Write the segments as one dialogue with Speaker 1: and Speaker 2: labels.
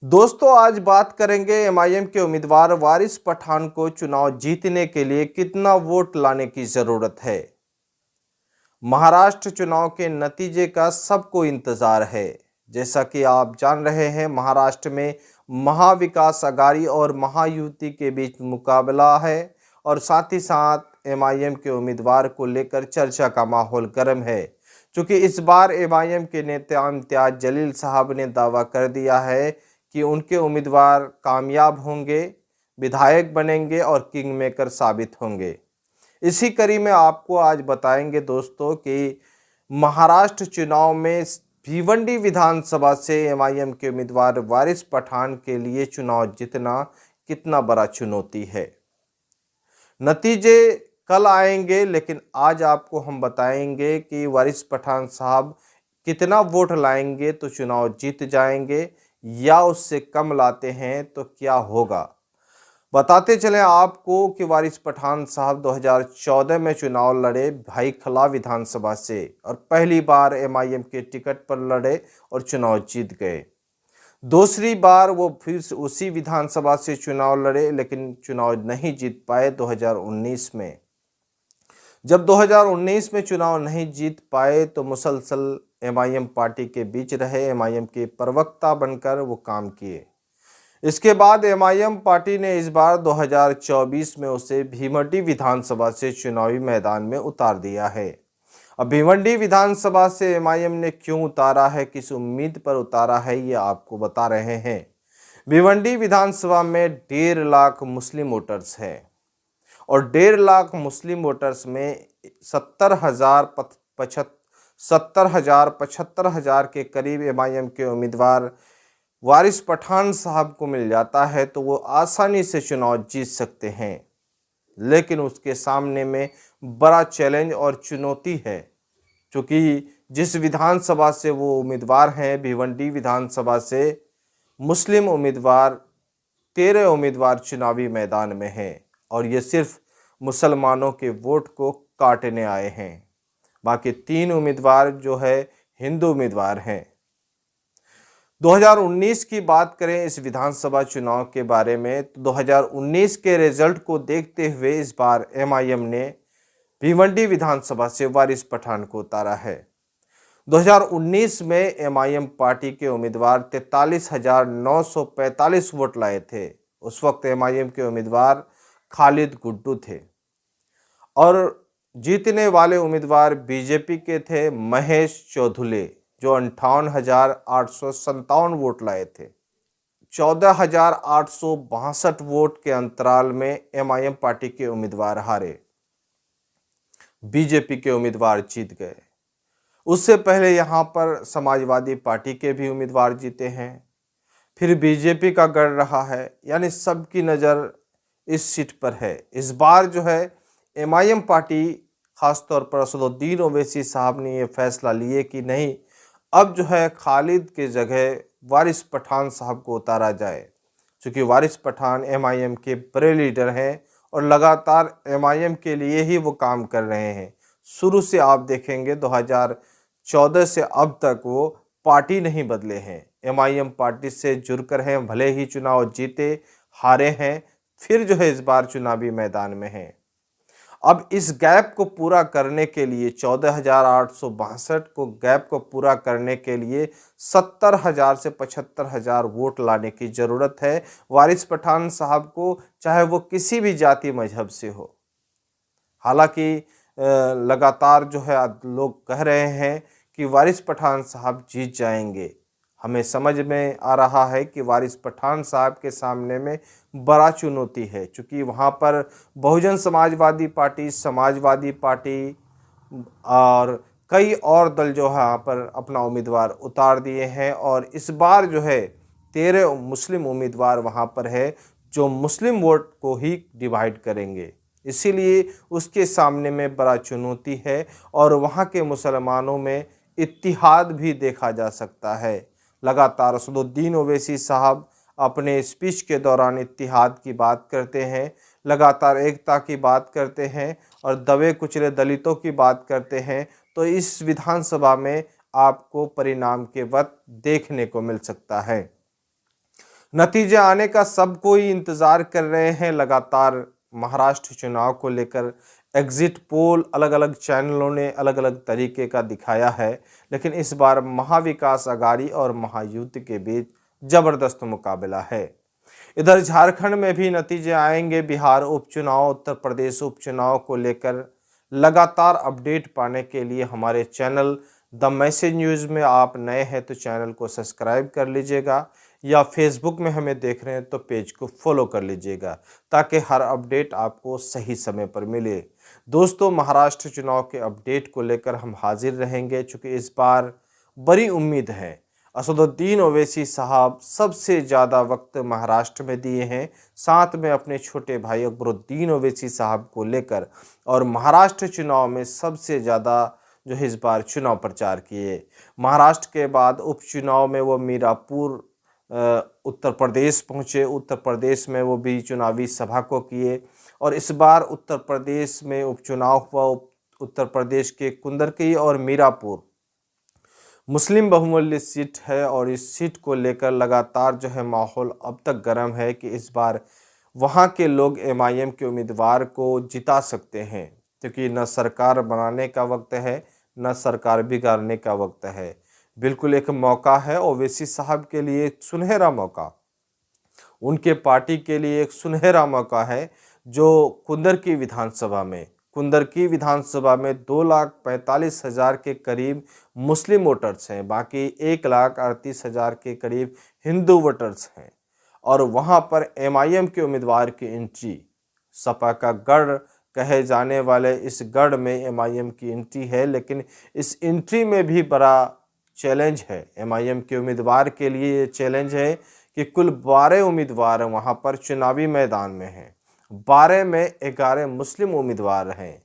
Speaker 1: दोस्तों, आज बात करेंगे एमआईएम के उम्मीदवार वारिस पठान को चुनाव जीतने के लिए कितना वोट लाने की जरूरत है। महाराष्ट्र चुनाव के नतीजे का सबको इंतजार है। जैसा कि आप जान रहे हैं, महाराष्ट्र में महाविकास अघाड़ी और महायुति के बीच मुकाबला है और साथ ही साथ एमआईएम के उम्मीदवार को लेकर चर्चा का माहौल गर्म है। क्योंकि इस बार एमआईएम के नेता इम्तियाज जलील साहब ने दावा कर दिया है कि उनके उम्मीदवार कामयाब होंगे, विधायक बनेंगे और किंग मेकर साबित होंगे। इसी कड़ी में आपको आज बताएंगे दोस्तों कि महाराष्ट्र चुनाव में भिवंडी विधानसभा से एमआईएम के उम्मीदवार वारिस पठान के लिए चुनाव जीतना कितना बड़ा चुनौती है। नतीजे कल आएंगे, लेकिन आज आपको हम बताएंगे कि वारिस पठान साहब कितना वोट लाएंगे तो चुनाव जीत जाएंगे, या उससे कम लाते हैं तो क्या होगा। बताते चलें आपको कि वारिस पठान साहब 2014 में चुनाव लड़े भाईखला विधानसभा से और पहली बार एमआईएम के टिकट पर लड़े और चुनाव जीत गए। दूसरी बार वो फिर उसी विधानसभा से चुनाव लड़े, लेकिन चुनाव नहीं जीत पाए 2019 में। जब 2019 में चुनाव नहीं जीत पाए तो मुसलसल एमआईएम पार्टी के बीच रहे, एमआईएम के प्रवक्ता बनकर वो काम किए। इसके बाद एमआईएम पार्टी ने इस बार 2024 में उसे भीमंडी विधानसभा से चुनावी मैदान में उतार दिया है। अब भिवंडी विधानसभा से एमआईएम ने क्यों उतारा है, किस उम्मीद पर उतारा है, ये आपको बता रहे हैं। भिवंडी विधानसभा में 1.5 लाख मुस्लिम वोटर्स हैं और 1.5 लाख मुस्लिम वोटर्स में 70,000 के करीब एमआईएम के उम्मीदवार वारिस पठान साहब को मिल जाता है तो वो आसानी से चुनाव जीत सकते हैं। लेकिन उसके सामने में बड़ा चैलेंज और चुनौती है, क्योंकि जिस विधानसभा से वो उम्मीदवार हैं, भिवंडी विधानसभा से मुस्लिम उम्मीदवार 13 उम्मीदवार चुनावी मैदान में हैं और ये सिर्फ मुसलमानों के वोट को काटने आए हैं। बाकी 3 उम्मीदवार जो है हिंदू उम्मीदवार हैं। 2019 की बात करें इस विधानसभा चुनाव के बारे में तो 2019 के रिजल्ट को देखते हुए इस बार एमआईएम ने भिवंडी विधानसभा से वारिस पठान को उतारा है। 2019 में एमआईएम पार्टी के उम्मीदवार 43,945 वोट लाए थे। उस वक्त एमआईएम के उम्मीदवार खालिद गुड्डू थे और जीतने वाले उम्मीदवार बीजेपी के थे महेश चौधुले, जो 58,857 वोट लाए थे। 14,862 वोट के अंतराल में एमआईएम पार्टी के उम्मीदवार हारे, बीजेपी के उम्मीदवार जीत गए। उससे पहले यहां पर समाजवादी पार्टी के भी उम्मीदवार जीते हैं, फिर बीजेपी का गढ़ रहा है, यानी सबकी नज़र इस सीट पर है। इस बार जो है एमआईएम पार्टी, खासतौर पर असदुद्दीन ओवैसी साहब ने ये फैसला लिए कि नहीं, अब जो है खालिद के जगह वारिस पठान साहब को उतारा जाए, क्योंकि वारिस पठान एमआईएम के बड़े लीडर हैं और लगातार एमआईएम के लिए ही वो काम कर रहे हैं। शुरू से आप देखेंगे 2014 से अब तक वो पार्टी नहीं बदले हैं, एमआईएम पार्टी से जुड़कर हैं, भले ही चुनाव जीते हारे हैं, फिर जो है इस बार चुनावी मैदान में हैं। अब इस गैप को पूरा करने के लिए 14,862 को गैप को पूरा करने के लिए 70,000 से 75,000 वोट लाने की ज़रूरत है वारिस पठान साहब को, चाहे वो किसी भी जाति मजहब से हो। हालांकि लगातार जो है लोग कह रहे हैं कि वारिस पठान साहब जीत जाएंगे। हमें समझ में आ रहा है कि वारिस पठान साहब के सामने में बड़ा चुनौती है, क्योंकि वहाँ पर बहुजन समाजवादी पार्टी और कई और दल जो है यहाँ पर अपना उम्मीदवार उतार दिए हैं और इस बार जो है 13 मुस्लिम उम्मीदवार वहाँ पर है जो मुस्लिम वोट को ही डिवाइड करेंगे। इसीलिए उसके सामने में बड़ा चुनौती है और वहाँ के मुसलमानों में इत्तिहाद भी देखा जा सकता है। लगातार असदुद्दीन ओवैसी साहब अपने स्पीच के दौरान इत्तिहाद की बात करते हैं, लगातार एकता की बात करते हैं और दबे कुचले दलितों की बात करते हैं। तो इस विधानसभा में आपको परिणाम के वक्त देखने को मिल सकता है। नतीजे आने का सब कोई इंतज़ार कर रहे हैं। लगातार महाराष्ट्र चुनाव को लेकर एग्जिट पोल अलग अलग चैनलों ने अलग अलग तरीके का दिखाया है, लेकिन इस बार महाविकास अघाड़ी और महायुति के बीच जबरदस्त मुकाबला है। इधर झारखंड में भी नतीजे आएंगे। बिहार उपचुनाव, उत्तर प्रदेश उपचुनाव को लेकर लगातार अपडेट पाने के लिए हमारे चैनल द मैसेज न्यूज़ में आप नए हैं तो चैनल को सब्सक्राइब कर लीजिएगा, या फेसबुक में हमें देख रहे हैं तो पेज को फॉलो कर लीजिएगा, ताकि हर अपडेट आपको सही समय पर मिले। दोस्तों, महाराष्ट्र चुनाव के अपडेट को लेकर हम हाजिर रहेंगे, चूँकि इस बार बड़ी उम्मीद है। असदुद्दीन ओवैसी साहब सबसे ज़्यादा वक्त महाराष्ट्र में दिए हैं, साथ में अपने छोटे भाई अकबरुद्दीन ओवैसी साहब को लेकर, और महाराष्ट्र चुनाव में सबसे ज़्यादा जो है इस बार चुनाव प्रचार किए। महाराष्ट्र के बाद उपचुनाव में वो मीरापुर उत्तर प्रदेश पहुँचे। उत्तर प्रदेश में वो भी चुनावी सभा को किए, और इस बार उत्तर प्रदेश में उपचुनाव हुआ। उत्तर प्रदेश के कुंदरकी और मीरापुर मुस्लिम बहुमूल्य सीट है, और इस सीट को लेकर लगातार जो है माहौल अब तक गर्म है कि इस बार वहाँ के लोग एमआईएम के उम्मीदवार को जिता सकते हैं, क्योंकि न सरकार बनाने का वक्त है न सरकार बिगाड़ने का वक्त है। बिल्कुल एक मौका है ओवैसी साहब के लिए, एक सुनहरा मौका, उनके पार्टी के लिए एक सुनहरा मौका है, जो कुंदरकी विधानसभा में 2,45,000 के करीब मुस्लिम वोटर्स हैं, बाकी 1,38,000 के करीब हिंदू वोटर्स हैं। और वहाँ पर एमआईएम के उम्मीदवार की एंट्री, सपा का गढ़ कहे जाने वाले इस गढ़ में एमआईएम की एंट्री है, लेकिन इस एंट्री में भी बड़ा चैलेंज है। एमआईएम के उम्मीदवार के लिए ये चैलेंज है कि कुल 12 उम्मीदवार वहाँ पर चुनावी मैदान में हैं। 12 में 11 मुस्लिम उम्मीदवार हैं,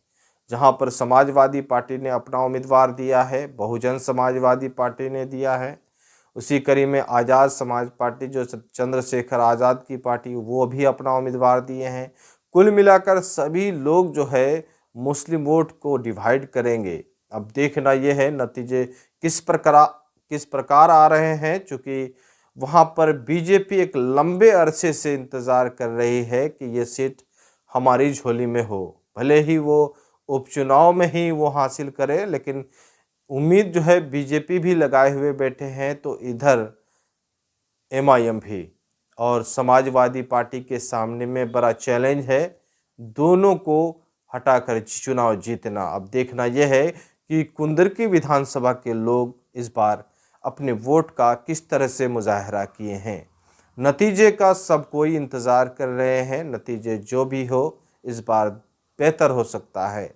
Speaker 1: जहाँ पर समाजवादी पार्टी ने अपना उम्मीदवार दिया है, बहुजन समाजवादी पार्टी ने दिया है, उसी कड़ी में आज़ाद समाज पार्टी जो चंद्रशेखर आज़ाद की पार्टी, वो भी अपना उम्मीदवार दिए हैं। कुल मिलाकर सभी लोग जो है मुस्लिम वोट को डिवाइड करेंगे। अब देखना यह है नतीजे किस प्रकार आ रहे हैं, चूँकि वहाँ पर बीजेपी एक लंबे अरसे से इंतज़ार कर रही है कि ये सीट हमारी झोली में हो, भले ही वो उपचुनाव में ही वो हासिल करे, लेकिन उम्मीद जो है बीजेपी भी लगाए हुए बैठे हैं, तो इधर एमआईएम भी और समाजवादी पार्टी के सामने में बड़ा चैलेंज है, दोनों को हटाकर चुनाव जीतना। अब देखना यह है कि कुंदरकी विधानसभा के लोग इस बार अपने वोट का किस तरह से मुजाहरा किए हैं। नतीजे का सब कोई इंतज़ार कर रहे हैं। नतीजे जो भी हो, इस बार बेहतर हो सकता है।